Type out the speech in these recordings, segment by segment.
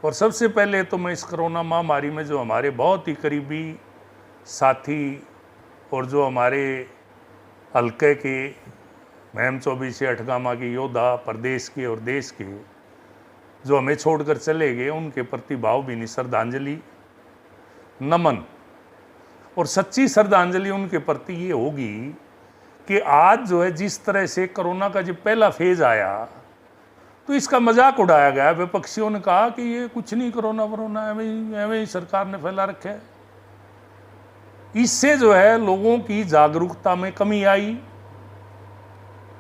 और सबसे पहले तो मैं इस कोरोना महामारी में जो हमारे बहुत ही करीबी साथी और जो हमारे हल्के के महम 24 अठगामा के योद्धा प्रदेश के और देश के जो हमें छोड़कर चले गए, उनके प्रति भावभीनी श्रद्धांजलि, नमन और सच्ची श्रद्धांजलि उनके प्रति ये होगी कि आज जो है जिस तरह से कोरोना का जब पहला फेज आया तो इसका मजाक उड़ाया गया। विपक्षियों ने कहा कि ये कुछ नहीं, कोरोना वरोना एवं ही सरकार ने फैला रखा है। इससे जो है लोगों की जागरूकता में कमी आई।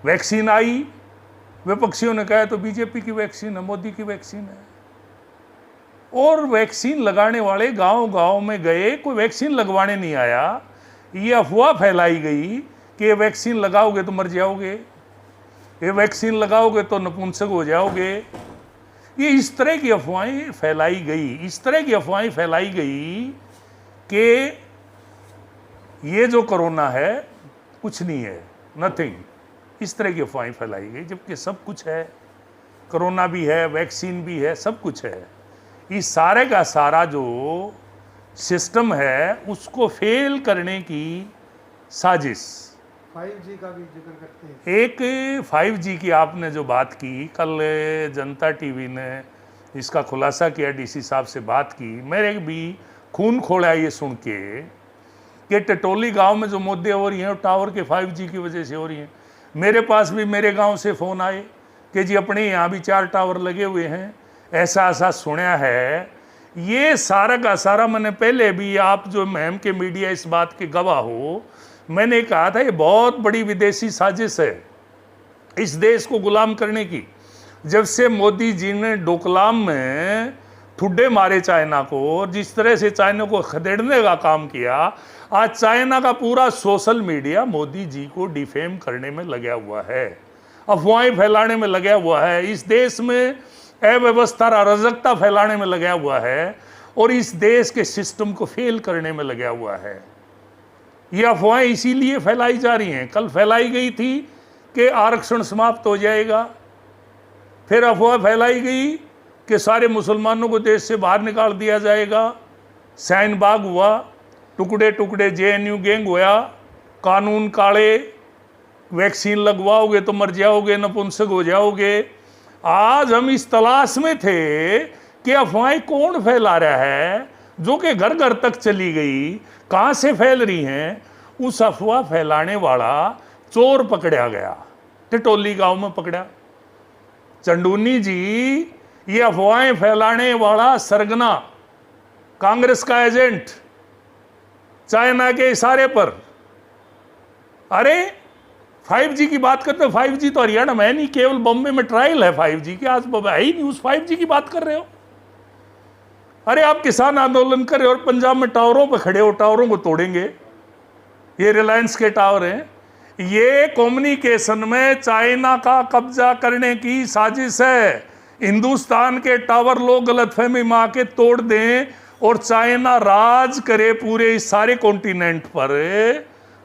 वैक्सीन आई, विपक्षियों ने कहा तो बीजेपी की वैक्सीन है, मोदी की वैक्सीन है। और वैक्सीन लगाने वाले गांव गांव में गए, कोई वैक्सीन लगवाने नहीं आया। ये अफवाह फैलाई गई कि ये वैक्सीन लगाओगे तो मर जाओगे, ये वैक्सीन लगाओगे तो नपुंसक हो जाओगे। ये इस तरह की अफवाहें फैलाई गई, इस तरह की अफवाहें फैलाई गई कि ये जो कोरोना है कुछ नहीं है, नथिंग। इस तरह की अफवाहें फैलाई गई, जबकि सब कुछ है। कोरोना भी है, वैक्सीन भी है, सब कुछ है। इस सारे का सारा जो सिस्टम है उसको फेल करने की साजिश। 5G का भी जिक्र करते हैं। एक 5G की आपने जो बात की, कल जनता टीवी ने इसका खुलासा किया, डीसी साहब से बात की। मेरे भी खून खोला ये सुन के कि टटोली गांव में जो मुद्दे हो रही हैं टावर के 5G की वजह से हो रही हैं। मेरे पास भी मेरे गांव से फ़ोन आए कि जी अपने यहाँ भी 4 टावर लगे हुए हैं, ऐसा ऐसा सुना है। ये सारा का सारा मैंने पहले भी, आप जो महम के मीडिया इस बात के गवाह हो, मैंने कहा था ये बहुत बड़ी विदेशी साजिश है इस देश को गुलाम करने की। जब से मोदी जी ने डोकलाम में ठुड्डे मारे चाइना को, और जिस तरह से चाइना को खदेड़ने का काम किया, आज चाइना का पूरा सोशल मीडिया मोदी जी को डिफेम करने में लगा हुआ है, अफवाहें फैलाने में लगा हुआ है, इस देश में अव्यवस्था अराजकता फैलाने में लगा हुआ है, और इस देश के सिस्टम को फेल करने में लगा हुआ है। ये अफवाहें इसीलिए फैलाई जा रही हैं। कल फैलाई गई थी कि आरक्षण समाप्त हो जाएगा, फिर अफवाह फैलाई गई कि सारे मुसलमानों को देश से बाहर निकाल दिया जाएगा, शाहीन बाग हुआ, टुकड़े टुकड़े JNU गैंग हुआ, कानून काले, वैक्सीन लगवाओगे तो मर जाओगे, नपुंसक हो जाओगे। आज हम इस तलाश में थे कि अफवाहें कौन फैला रहा है, जो कि घर घर तक चली गई, कहाँ से फैल रही हैं। उस अफवाह फैलाने वाला चोर पकड़ा गया, टटोली गांव में पकड़ा। चंदूनी जी, ये अफवाहें फैलाने वाला सरगना, कांग्रेस का एजेंट, चाइना के इशारे पर। अरे 5G की बात करते हो, 5G तो हरियाणा में नहीं, केवल बॉम्बे में ट्रायल है 5G की, आज है ही नहीं, उस 5G की बात कर रहे हो। अरे आप किसान आंदोलन कर रहे हो और पंजाब में टावरों पर खड़े हो, टावरों को तोड़ेंगे। ये रिलायंस के टावर हैं। ये कम्युनिकेशन में चाइना का कब्जा करने की साजिश है। हिंदुस्तान के टावर लोग गलतफहमी में आके तोड़ दें और चाइना राज करे पूरे इस सारे कॉन्टिनेंट पर।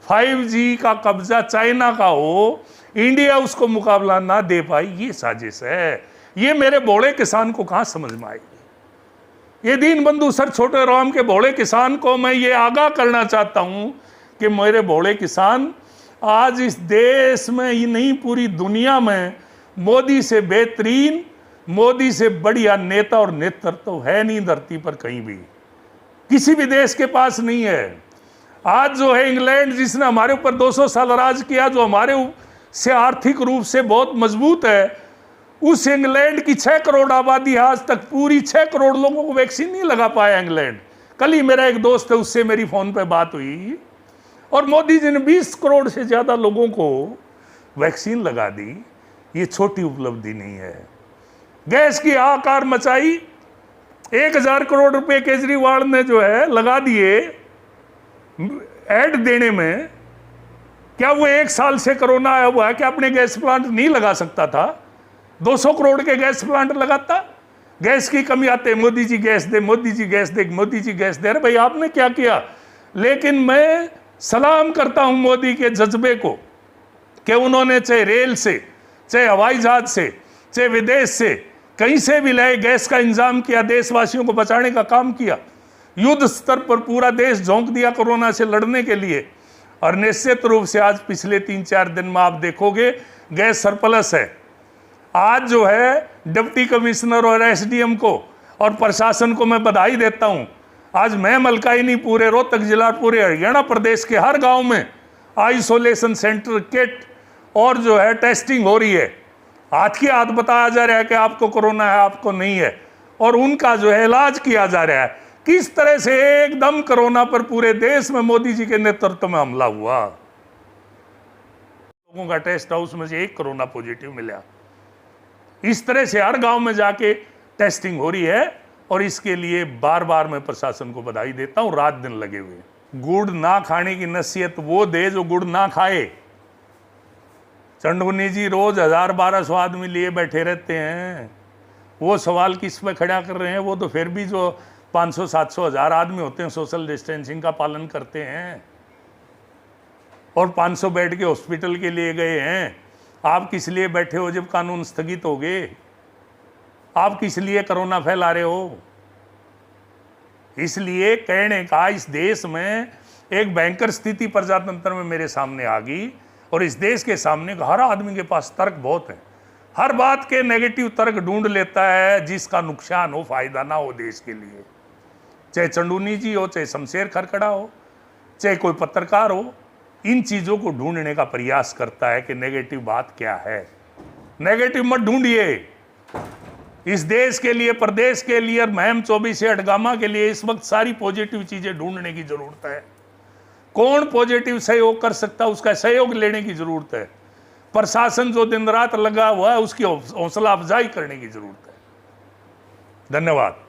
5G का कब्जा चाइना का हो, इंडिया उसको मुकाबला ना दे पाई, ये साजिश है। ये मेरे भोले किसान को कहाँ समझ में आएगी। ये दीन बंधु सर छोटे राम के भोले किसान को मैं ये आगाह करना चाहता हूं कि मेरे भोले किसान, आज इस देश में ही नहीं पूरी दुनिया में मोदी से बेहतरीन, मोदी से बढ़िया नेता और नेतृत्व तो है नहीं धरती पर कहीं भी, किसी भी देश के पास नहीं है। आज जो है इंग्लैंड, जिसने हमारे ऊपर 200 साल राज किया, जो हमारे से आर्थिक रूप से बहुत मजबूत है, उस इंग्लैंड की 6 करोड़ आबादी, आज तक पूरी 6 करोड़ लोगों को वैक्सीन नहीं लगा पाया इंग्लैंड। कल ही मेरा एक दोस्त है, उससे मेरी फोन पे बात हुई, और मोदी जी ने 20 करोड़ से ज्यादा लोगों को वैक्सीन लगा दी। ये छोटी उपलब्धि नहीं है। गैस की हाहाकार मचाई, 1000 करोड़ रुपए केजरीवाल ने जो है लगा दिए ऐड देने में। क्या वो 1 साल से कोरोना आया हुआ है कि अपने गैस प्लांट नहीं लगा सकता था? 200 करोड़ के गैस प्लांट लगाता। गैस की कमी आते, मोदी जी गैस दे, मोदी जी गैस दे, मोदी जी गैस दे। अरे भाई आपने क्या किया? लेकिन मैं सलाम करता हूं मोदी के जज्बे को कि उन्होंने चाहे रेल से, चाहे हवाई जहाज से, चाहे विदेश से कहीं से भी लाए, गैस का इंतजाम किया, देशवासियों को बचाने का काम किया, युद्ध स्तर पर पूरा देश झोंक दिया कोरोना से लड़ने के लिए। और निश्चित रूप से आज पिछले 3-4 दिन में आप देखोगे गैस सरप्लस है। आज जो है डिप्टी कमिश्नर और एसडीएम को और प्रशासन को मैं बधाई देता हूं। आज मैं मलकाई नहीं, पूरे रोहतक जिला, पूरे हरियाणा प्रदेश के हर गांव में आइसोलेशन सेंटर, किट और जो है टेस्टिंग हो रही है। हाथ की हाथ बताया जा रहा है कि आपको कोरोना है, आपको नहीं है, और उनका जो है इलाज किया जा रहा है। किस तरह से एकदम कोरोना पर पूरे देश में मोदी जी के नेतृत्व में हमला हुआ। लोगों का टेस्ट हाउस में से 1 कोरोना पॉजिटिव मिला। इस तरह से हर गांव में जाके टेस्टिंग हो रही है, और इसके लिए बार बार मैं प्रशासन को बधाई देता हूं, रात दिन लगे हुए। गुड़ ना खाने की नसीहत वो दे जो गुड़ ना खाए। चंडमुनी जी रोज 1000-1200 आदमी लिए बैठे रहते हैं, वो सवाल किस पे खड़ा कर रहे हैं? वो तो फिर भी जो 500-700 1000 आदमी होते हैं सोशल डिस्टेंसिंग का पालन करते हैं, और 500 बेड के हॉस्पिटल के लिए गए हैं। आप किस लिए बैठे हो जब कानून स्थगित हो गए? आप किस लिए कोरोना फैला रहे हो? इसलिए कहने का इस देश में एक भयंकर स्थिति प्रजातंत्र में मेरे सामने आ गई, और इस देश के सामने हर आदमी के पास तर्क बहुत है, हर बात के नेगेटिव तर्क ढूंढ लेता है जिसका नुकसान हो, फायदा ना हो देश के लिए। चाहे चंडूनी जी हो, चाहे शमशेर खरखड़ा हो, चाहे कोई पत्रकार हो, इन चीजों को ढूंढने का प्रयास करता है कि नेगेटिव बात क्या है। नेगेटिव मत ढूंढिए। इस देश के लिए, प्रदेश के लिए और महम 24 अटगामा के लिए इस वक्त सारी पॉजिटिव चीजें ढूंढने की जरूरत है। कौन पॉजिटिव सहयोग कर सकता है, उसका सहयोग लेने की जरूरत है। प्रशासन जो दिन रात लगा हुआ है उसकी हौसला अफजाई करने की जरूरत है। धन्यवाद।